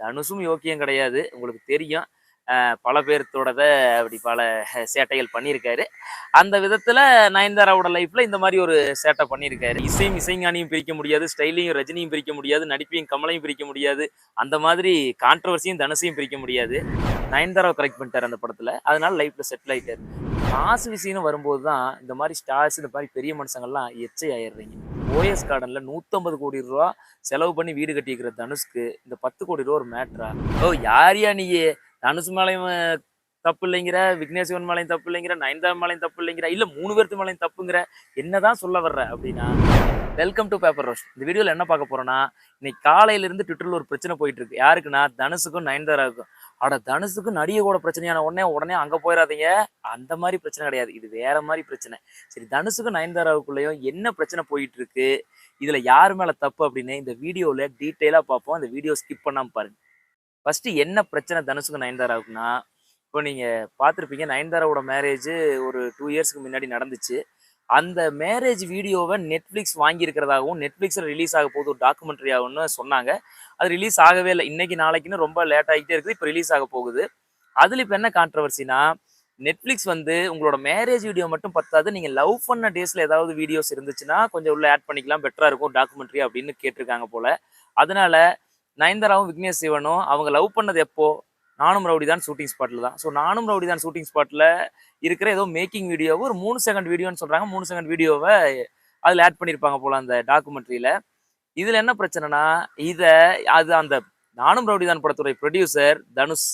தனுஷும் யோக்கியம் கிடையாது. உங்களுக்கு தெரியும். பல பேர்த்தோடத அப்படி பல சேட்டைகள் பண்ணியிருக்காரு. அந்த விதத்துல நயன்தாராவோட லைஃப்ல இந்த மாரி ஒரு சேட்டை பண்ணியிருக்காரு. இசையும் இசைஞானியும் பிரிக்க முடியாது. ஸ்டைலையும் ரஜினியும் பிரிக்க முடியாது. நடிப்பையும் கமலையும் பிரிக்க முடியாது. அந்த மாதிரி கான்ட்ரோவர்சியும் தனுஷையும் பிரிக்க முடியாது. நயன்தாராவ கரெக்ட் பண்ணிட்டாரு அந்த படத்துல. அதனால லைஃப்ல செட்டில் ஆயிட்டாரு. காசு விஷயம்னு வரும்போது தான் இந்த மாரி ஸ்டார்ஸ், இந்த மாரி பெரிய மனுஷங்கள்லாம் எச்சை ஆயிடுறீங்க. ஓஎஸ் கார்டன்ல ரூ. 150 கோடி செலவு பண்ணி வீடு கட்டியிருக்கிற தனுஷ்க்கு இந்த ரூ. 10 கோடி ஒரு மேட்டரா? ஓ யார்யா நீயி? தனுஷ் மேலயும் தப்பு இல்லைங்கிற, விக்னேஷ் சிவன் மேலயும் தப்பு இல்லைங்கிற, நயன்தாரா மேலயும் தப்பு இல்லைங்கிற, இல்ல 3 பேர்த்து மேலயும் தப்புங்கிற. என்னதான் சொல்ல வர்ற அப்படின்னா, வெல்கம் டு பேப்பர் ரோஸ்ட். இந்த வீடியோல என்ன பார்க்க போறோம்னா, இன்னைக்கு காலையில இருந்து ட்விட்டர்ல ஒரு பிரச்சனை போயிட்டு இருக்கு. யாருக்குன்னா தனுஷுக்கும் நயன்தாராவுக்கும். அட தனுஷுக்கும் நடிகையோட பிரச்சனையான உடனே அங்க போயிடாதீங்க. அந்த மாதிரி பிரச்சனை கிடையாது. இது வேற மாதிரி பிரச்சனை. சரி, தனுஷுக்கும் நயன்தாராவுக்குள்ளயும் என்ன பிரச்சனை போயிட்டு இருக்கு? இதுல யார் மேல தப்பு அப்படின்னு இந்த வீடியோல டீட்டெயிலா பார்ப்போம். அந்த வீடியோ ஸ்கிப் பண்ணாம பாருங்க. ஃபர்ஸ்ட் என்ன பிரச்சனை தனுஷுக்கும் நயன்தாராவுக்குன்னா, இப்போ நீங்க பார்த்துருப்பீங்க நயன்தாராவோட மேரேஜ் ஒரு 2 இயர்ஸ்க்கு முன்னாடி நடந்துச்சு. அந்த மேரேஜ் வீடியோவை நெட்ஃப்ளிக்ஸ் வாங்கியிருக்கிறதாகவும், நெட்ஃப்ளிக்ஸ்ல ரிலீஸ் ஆக போகுது ஒரு டாக்குமெண்ட்ரி ஆகும்னு சொன்னாங்க. அது ரிலீஸ் ஆகவே இல்ல. இன்னைக்கு நாளைக்குன்னு ரொம்ப லேட் ஆகிட்டே இருக்குது. இப்போ ரிலீஸ் ஆக போகுது. அதுல இப்போ என்ன கான்ட்ரவர்சினா, நெட்ஃப்ளிக்ஸ் வந்து உங்களோட மேரேஜ் வீடியோ மட்டும் பத்தாது. நீங்க லவ் பண்ண டேஸ்ல ஏதாவது வீடியோஸ் இருந்துச்சுன்னா, கொஞ்சம் உள்ள ஆட் பண்ணிக்கலாம். பெட்டரா இருக்கும் டாக்குமெண்ட்ரி அப்படின்னு கேட்டிருக்காங்க போல. அதனால நயன்தாராவும் விக்னேஷ் சிவனும் அவங்க லவ் பண்ணது எப்போ? நானும் ரவுடி தான் ஷூட்டிங் ஸ்பாட்ல தான். ஸோ நானும் ரவுடி தான் ஷூட்டிங் ஸ்பாட்ல இருக்கிற ஏதோ மேக்கிங் வீடியோவை ஒரு 3 செகண்ட் வீடியோன்னு சொல்றாங்க. 3 செகண்ட் வீடியோவை அதில் ஆட் பண்ணியிருப்பாங்க போல அந்த டாக்குமெண்ட்ரியில. இதுல என்ன பிரச்சனைனா, இத அது அந்த நானும் ரவுடி தான் படத்துடைய ப்ரொடியூசர் தனுஷ்.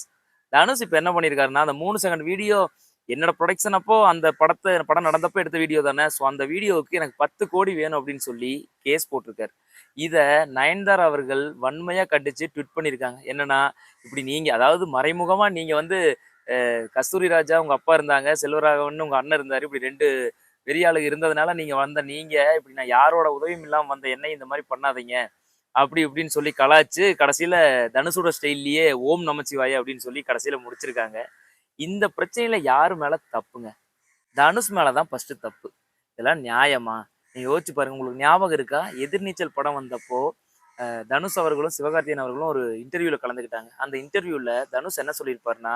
தனுஷ் இப்ப என்ன பண்ணியிருக்காருன்னா, அந்த 3 செகண்ட் வீடியோ என்னோட ப்ரொடக்ஷன் அப்போ அந்த படம் நடந்தப்போ எடுத்த வீடியோ தானே. ஸோ அந்த வீடியோவுக்கு எனக்கு 10 கோடி வேணும் அப்படின்னு சொல்லி கேஸ் போட்டிருக்காரு. இத நயன்தாரா அவர்கள் வன்மையா கண்டிச்சு ட்வீட் பண்ணியிருக்காங்க. என்னன்னா, இப்படி நீங்க அதாவது மறைமுகமா நீங்க வந்து கஸ்தூரி ராஜா உங்க அப்பா இருந்தாங்க, செல்வராகவன் உங்க அண்ணன் இருந்தாரு. இப்படி 2 பெரிய ஆளுங்க இருந்ததுனால நீங்க இப்படி நான் யாரோட உதவியும் இல்லாம வந்த என்னை இந்த மாதிரி பண்ணாதீங்க. அப்படி இப்படின்னு சொல்லி கலாய்ச்சு கடைசியில தனுஷோட ஸ்டைல்லயே ஓம் நமச்சிவாய அப்படின்னு சொல்லி கடைசியில முடிச்சிருக்காங்க. இந்த பிரச்சனையில யாரு மேல தப்புங்க? தனுஷ் மேல தான் ஃபர்ஸ்ட் தப்பு. இதெல்லாம் நியாயமா? நீங்க யோசிச்சு பாருங்க. உங்களுக்கு ஞாபகம் இருக்கா? எதிர்நீச்சல் படம் வந்தப்போ தனுஷ் அவர்களும், சிவகார்த்திகேயன் அவர்களும் ஒரு இன்டர்வியூல கலந்துக்கிட்டாங்க. அந்த இன்டர்வியூல தனுஷ் என்ன சொல்லியிருப்பாருன்னா,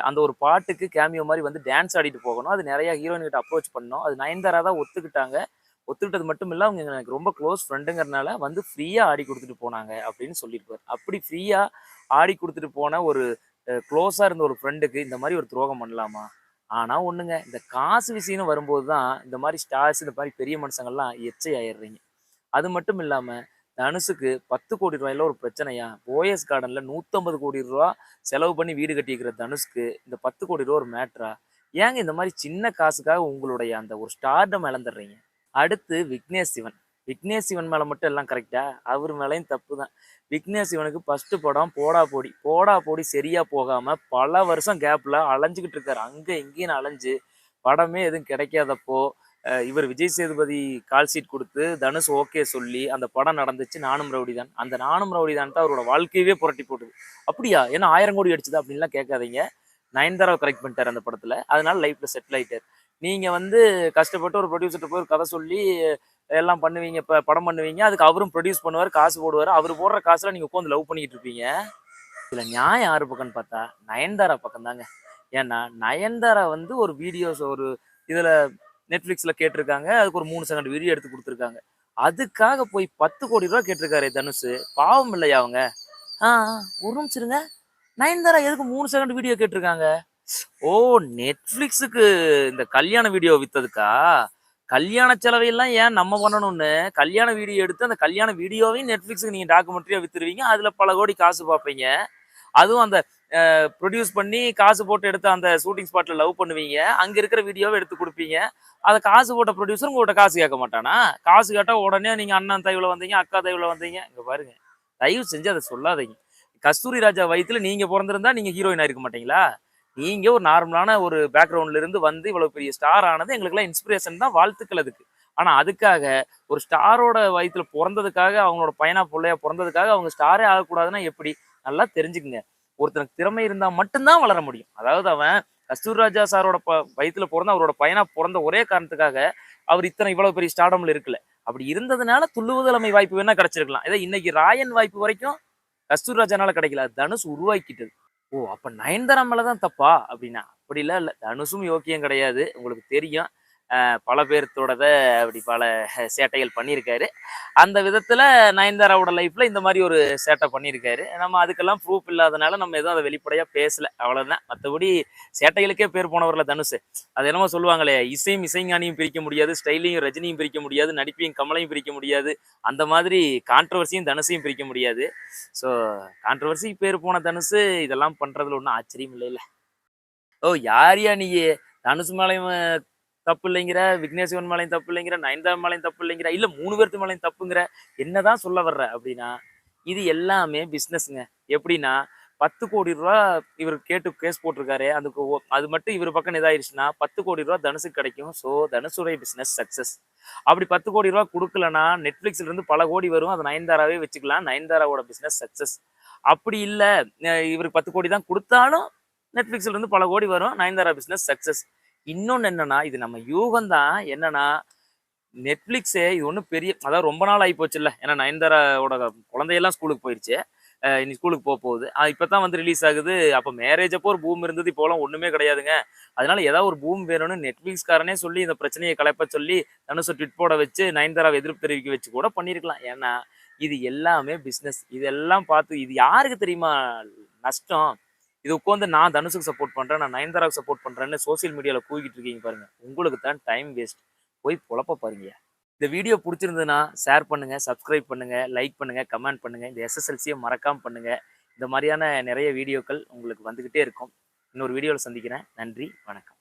அந்த ஒரு பாட்டுக்கு கேமியோ மாரி வந்து டான்ஸ் ஆடிட்டு போகணும். அது நெறைய ஹீரோயின் கிட்ட அப்ரோச் பண்ணோம். அது நயன்தாரா தான் ஒத்துக்கிட்டாங்க. ஒத்துக்கிட்டது மட்டும் இல்ல, அவங்க எனக்கு ரொம்ப க்ளோஸ் ஃப்ரெண்டுங்கிறனால வந்து ஃப்ரீயா ஆடி குடுத்துட்டு போனாங்க அப்படின்னு சொல்லியிருப்பாரு. அப்படி ஃப்ரீயா ஆடி குடுத்துட்டு போன ஒரு க்ளோஸா இருந்த ஒரு ஃப்ரெண்டுக்கு இந்த மாரி ஒரு துரோகம் பண்ணலாமா? ஆனா ஒண்ணுங்க, இந்த காசு விஷயம்னு வரும்போது தான் இந்த மாரி ஸ்டார்ஸ், இந்த மாரி பெரிய மனுஷங்கள்லாம் எச்சை ஆயிடுறீங்க. அது மட்டும் இல்லாம தனுஷுக்கு ரூ. 10 கோடி ஒரு பிரச்சனையா? போயஸ் கார்டன்ல ரூ. 150 கோடி செலவு பண்ணி வீடு கட்டியிருக்கிற தனுஷ்க்கு இந்த ரூ. 10 கோடி ஒரு மேட்டரா? ஏங்க இந்த மாரி சின்ன காசுக்காக உங்களுடைய அந்த ஒரு ஸ்டார்டம் இழந்துடுறீங்க? அடுத்து விக்னேஷ் சிவன். விக்னேஷ் சிவன் மேல மட்டும் எல்லாம் கரெக்ட்டா? அவர் மேலயும் தப்பு தான். விக்னேஷ் சிவனுக்கு ஃபர்ஸ்ட் படம் போடா போடி. போடா போடி சரியா போகாம பல வருஷம் கேப்ல அலைஞ்சுகிட்டு இருக்காரு. அங்க இங்கேன்னு அலைஞ்சு படமே எதுவும் கிடைக்காதப்போ, இவர் விஜய் சேதுபதி கால் ஷீட் குடுத்து, தனுஷ் ஓகே சொல்லி, அந்த படம் நடந்துச்சு நானும் ரவுடி தான். அந்த நானும் ரவுடி தான் தான் அவரோட வாழ்க்கையவே புரட்டி போட்டது. அப்படியா? ஏன்னா 1000 கோடி அடிச்சதா? அப்படின்லாம் கேட்காதீங்க. நயன்தாராவ கரெக்ட் பண்ணிட்டாரு அந்த படத்துல. அதனால லைஃப்ல செட்டில் ஆயிட்டாரு. நீங்க வந்து கஷ்டப்பட்டு ஒரு ப்ரொடியூசர்ட்ட போய் ஒரு கதை சொல்லி எல்லாம் பண்ணுவீங்க. இப்ப படம் பண்ணுவீங்க. அதுக்கு அவரும் ப்ரொடியூஸ் பண்ணுவாரு, காசு போடுவாரு. அவரு போடுற காசுல நீங்க உட்காந்து லவ் பண்ணிட்டு இருப்பீங்க. இதுல நியாயம் யாரு பக்கம்ன்னு பார்த்தா, நயன்தாரா பக்கம் தாங்க. ஏன்னா, நயன்தாரா வந்து ஒரு வீடியோஸ் ஒரு இதுல Netflixல கேட்டிருக்காங்க. அதுக்கு ஒரு 3 செகண்ட் வீடியோ எடுத்து குடுத்துருக்காங்க. அதுக்காக போய் ரூ. 10 கோடி கேட்டிருக்காரே தனுஷு. பாவம் இல்லையா அவங்க? ஆ, ஆ, ஒரு நிமிஷம் இருங்க. நயன்தாரா எதுக்கு 3 செகண்ட் வீடியோ கேட்டிருக்காங்க? ஓ! நெட்ஃபிளிக்ஸுக்கு இந்த கல்யாண வீடியோ வித்ததுக்கா? கல்யாண செலவையெல்லாம் ஏன் நம்ம பண்ணணும்னு, கல்யாண வீடியோ எடுத்து அந்த கல்யாண வீடியோவையும் நெட்ஃபிளிக்ஸுக்கு நீங்க டாக்குமெண்ட்ரியா வித்துருவீங்க. அதுல பல கோடி காசு பார்ப்பீங்க. அதுவும் அந்த ப்ரொடியூஸ் பண்ணி காசு போட்டு எடுத்த அந்த ஷூட்டிங் ஸ்பாட்ல லவ் பண்ணுவீங்க. அங்க இருக்கிற வீடியோவ எடுத்து குடுப்பீங்க. அத காசு போட்ட ப்ரொடியூசர் உங்ககிட்ட காசு கேட்க மாட்டானா? காசு கேட்டா உடனே நீங்க அண்ணன் தயவுல வந்தீங்க, அக்கா தயவுல வந்தீங்க. இங்க பாருங்க. தயவு செஞ்சு அத சொல்லாதீங்க. கஸ்தூரி ராஜா வயித்துல நீங்க பொறந்திருந்தா நீங்க ஹீரோயின் ஆயிருக்க மாட்டீங்களா? நீங்க ஒரு நார்மலான ஒரு பேக்ரவுண்ட்ல இருந்து வந்து இவ்வளவு பெரிய ஸ்டார் ஆனது எங்களுக்கெல்லாம் இன்ஸ்பிரேஷன் தான். வாழ்த்துக்கள் அதுக்கு. ஆனா அதுக்காக ஒரு ஸ்டாரோட வயித்துல பொறந்ததுக்காக, அவங்களோட பையனா புள்ளையா பொறந்ததுக்காக அவங்க ஸ்டாரே ஆகக்கூடாதுன்னா எப்படி? நல்லா தெரிஞ்சுக்குங்க. ஒருத்தனுக்கு திறமை இருந்தா மட்டும் தான் வளர முடியும். அதாவது அவன் கஸ்தூரி ராஜா சாரோட வயித்துல பொறந்து அவரோட பையனா பொறந்த ஒரே காரணத்துக்காக அவர் இவ்வளவு பெரிய ஸ்டார்டம்ல இருக்கல. அப்படி இருந்ததுனால துள்ளுவதலைமை வாய்ப்பு வேணா கிடைச்சிருக்கலாம். இதை இன்னைக்கு ராயன் வாய்ப்பு வரைக்கும் கஸ்தூரி ராஜானால கிடைக்கல. அது தனுஷ் உருவாக்கிட்டது. ஓ! அப்ப நயன்தாரா மேல தான் தப்பா? அப்படின்னா, அப்படிலாம் இல்ல. தனுஷும் யோக்கியம் கிடையாது. உங்களுக்கு தெரியும். பல பேர்த்தோடத அப்படி பல சேட்டைகள் பண்ணியிருக்காரு. அந்த விதத்துல நயன்தாராவோட லைஃப்ல இந்த மாரி ஒரு சேட்டை பண்ணியிருக்காரு. நம்ம அதுக்கெல்லாம் ப்ரூஃப் இல்லாதனால நம்ம எதுவும் அத வெளிப்படையா பேசல. அவ்வளவுதான். மத்தபடி சேட்டைகளுக்கே பேர் போனவர்ல தனுஷ். அது என்னமோ சொல்லுவாங்களே, இசையும் இசைஞானியும் பிரிக்க முடியாது, ஸ்டைலையும் ரஜினியும் பிரிக்க முடியாது, நடிப்பையும் கமலையும் பிரிக்க முடியாது. அந்த மாதிரி கான்ட்ரோவர்சியும் தனுஷையும் பிரிக்க முடியாது. ஸோ கான்ட்ரோவர்சிக்கு பேர் போன தனுஷ் இதெல்லாம் பண்றதுல ஒண்ணும் ஆச்சரியம் இல்லைல்ல. ஓ! யார்யா நீயி? தனுஷ் மேலயும் தப்பு இல்லைங்கிற, விக்னேஷ் சிவன் மேலயும் தப்பு இல்லைங்கிற, நயன்தாரா மேலயும் தப்பு இல்லைங்கிற, இல்ல 3 பேர்த்து மேலயும் தப்புங்கிற. என்னதான் சொல்ல வர்ற? அப்படின்னா, இது எல்லாமே பிசினஸ்ங்க. எப்படின்னா, ரூ. 10,00,00,000 இவரு கேட்டு கேஸ் போட்டிருக்காரு. அதுக்கு அது மட்டும் இவரு பக்கம் இதாயிருச்சுன்னா, ரூ. 10,00,00,000 தனுஷுக்கு கிடைக்கும். ஸோ, தனுஷுடைய பிசினஸ் சக்சஸ். அப்படி ரூ. 10,00,00,000 குடுக்கலன்னா, Netflixல இருந்து பல கோடி வரும். அத நயன்தாராவே வச்சுக்கலாம். நயன்தாராவோட பிசினஸ் சக்சஸ். அப்படி இல்ல, இவருக்கு 10,00,00,000 தான் குடுத்தாலும், Netflixல இருந்து பல கோடி வரும். Nayanthara business success. இன்னொன்னு என்னன்னா, இது நம்ம யூகம் தான். என்னன்னா, நெட்ஃபிளிக்ஸே இது ஒண்ணும் பெரிய அதாவது ரொம்ப நாள் ஆயிப்போச்சுல்ல. ஏன்னா நயன்தாராவோட குழந்தையெல்லாம் ஸ்கூலுக்கு போயிருச்சு. இனி ஸ்கூலுக்கு போப்போகுது. இப்பதான் வந்து ரிலீஸ் ஆகுது. அப்ப மேரேஜ் அப்போ ஒரு பூம் இருந்தது. இப்போலாம் ஒண்ணுமே கிடையாதுங்க. அதனால ஏதாவது ஒரு பூம் வேணும்னு நெட்ஃபிளிக்ஸ்காரனே சொல்லி இந்த பிரச்சனைய கலைப்ப சொல்லி, தனுஷ ட்வீட் போட வச்சு, நயன்தாராவ எதிர்ப்பு தெரிவிக்க வச்சு கூட பண்ணியிருக்கலாம். ஏன்னா, இது எல்லாமே பிசினஸ். இதெல்லாம் பார்த்து இது யாருக்கு தெரியுமா நஷ்டம்? இது உட்காந்து நான் தனுஷுக்கு சப்போர்ட் பண்றேன், நான் நயன்தாராவுக்கு சப்போர்ட் பண்றேன்னு சோசியல் மீடியால கூவிக்கிட்டு இருக்கீங்க பாருங்க. உங்களுக்கு தான் டைம் வேஸ்ட். போய் பொழப்ப பாருங்க. இந்த வீடியோ புடிச்சிருந்ததுன்னா ஷேர் பண்ணுங்க, சப்ஸ்கிரைப் பண்ணுங்க, லைக் பண்ணுங்க, கமெண்ட் பண்ணுங்க. இந்த எஸ்எஸ்எல்சிய மறக்காம பண்ணுங்க. இந்த மாரியான நெறைய வீடியோக்கள் உங்களுக்கு வந்துகிட்டே இருக்கும். இன்னொரு வீடியோல சந்திக்கிறேன். நன்றி, வணக்கம்.